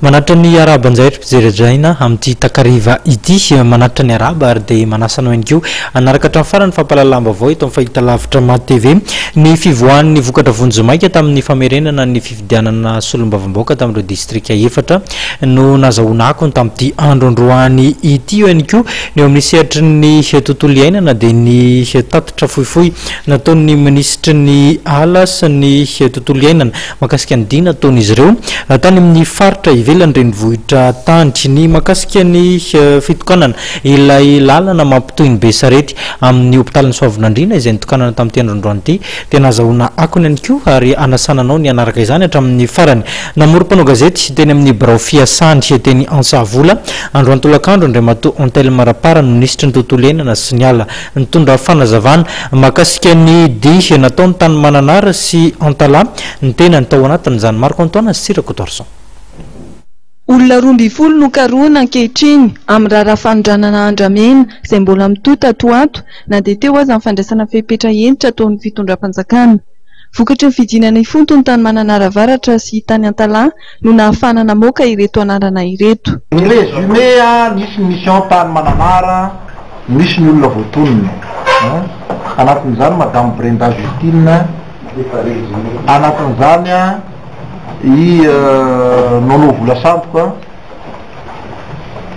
Manatra ny araba anjaitra mpijery-draina amin'ity takariva ity manatra ny araba ary dia manasana ihany koa anaraka hatramin'ny farany fampalalam-baovao eto amin'ny fahitalavitra Mat TV ny fivoahan'ny vokatra vonjomaika tamin'ny famerenana ny fifidianana solombavamboaka tamin'ireo distrika efatra no nazahoana akony tamin'ity andro androany ity ihany koa ny eo amin'ny sehatry ny tontolo iainana dia ny tatitra fohifohy nataon'ny minisitry ny ala sy ny tontolo iainana makasika ny dina ataon'izy ireo tany amin'ny faritra ivelany renivohitra tandry ny makasika ny fitokanana ilay lalana mampitohy ny Besarety amin'ny hopitalin'ny Soavinandriana izay nitokanana tamin'ity androandroany ity dia nazahoana akony ihany koa ary anasananao ny anaraka izany hatramin'ny farany namorom-panao gazety teny amin'ny birao fiasany teny Ansavola androany tolakandro Andriamatoa Antel Marapara no minisitry ny tontolo iainana sy ny ala nitondra fanazavana makasika ny dihy nataony tany Mananara sy Antala ny tena ny tao anatin'izany Marco Antoine sy Sirako Torson. Olona 12 no karoana ankehitriny amin'ny rarafandranana Andramena izay mbola mitota atoato na dia teo aza ny fandraisana fepetra entitra ataon'ny fitondram-panjakana. Vokatry ny fidinana ifontony tany Mananara Avaratra sy tany Antala no nahafana namoaka ireto anarana ireto. Ny résumé nisy mission tany Mananara, misy ny olona voatonony. Anatin'izany Madame Brenda Justine, anatin'izany i Nono Volasantoka,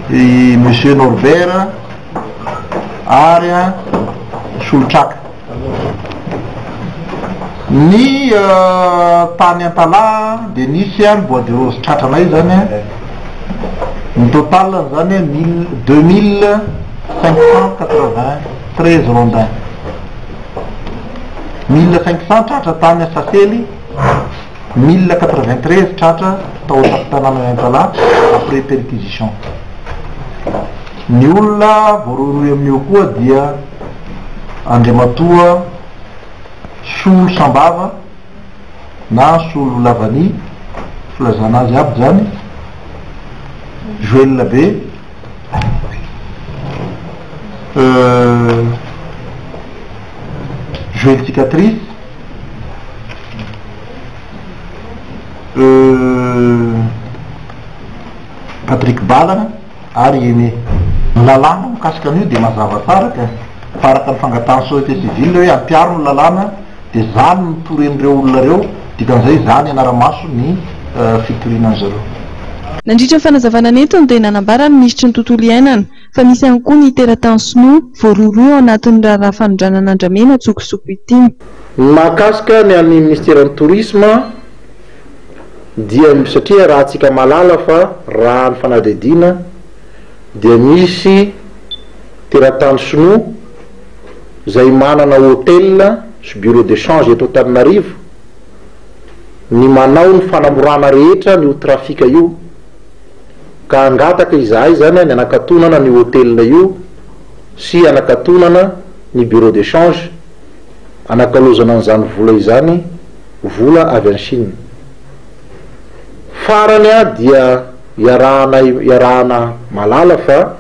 i Monsieur Norbert, ary Soltraka. Ny tany Antala dia nisy ny bois de rose tratranay zany ny total zany 2593 rondins. 1500 tratra tany Sasely, 1093 tratra tao tanàna Antala après perquisition. Ny olona voaroy amin'io koa dia Andriamatoa Solo Sambava na Solo Lavani filazana azy aby zany, Joël Labe, Joël Cicatrice, Patrick Balana ary Aimé. Lalàna mikasika an'io dia mazava tsara ka faraka ny fangatahana société civile hoe ampiaro ny lalàna dia zany ny toren'ireo olona reo dikan'izay zany anara-maso ny fitorianan'zareo. Nandritra ny fanazavana netony dia nanambara ny ministry ny tontolo iainana fa misy ihany koa ny teratany Sinoa voaroroa ao anatin'ny rarafandranana Andramena tsokosoko ity. Mahakasika ny amin'ny ministère ny tourisme dia satria raha antsika malala fa raha ny fanadihadiana dia misy teratany Sinoa izay manana hôtel sy bureau d'échange eto Antananarivo ny manao ny fanamorana rehetra ny trafika io ka angataka izahay zany ny anakatonana ny hôtel io sy anakatonana ny bureau d'échange anakalozana an'izany vola izany vola avy any Chine. Farany dia iarahana malala fa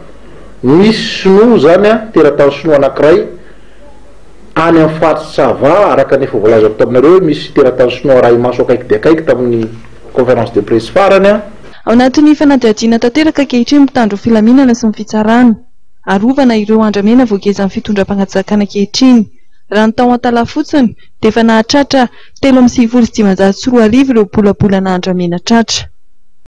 misy Sinoa zany teratany Sinoa anankiray any amin'ny faritsy Sava araka nefa voalazako taminareo misy teratany Sinoa ray maso akaiky dia akaiky tamin'ny conférence de presse farany. Ao anatin'ny fanadihadiana tanteraka ankehitriny mitandro filaminana sy ny fitsarana arovana ireo Andramena voagezan'ny fitondram-pangatsikana ankehitriny. Raha ny tao Antala fotsiny dia efa nahatratra 3,940 ireo bolabolana Andramena tratra.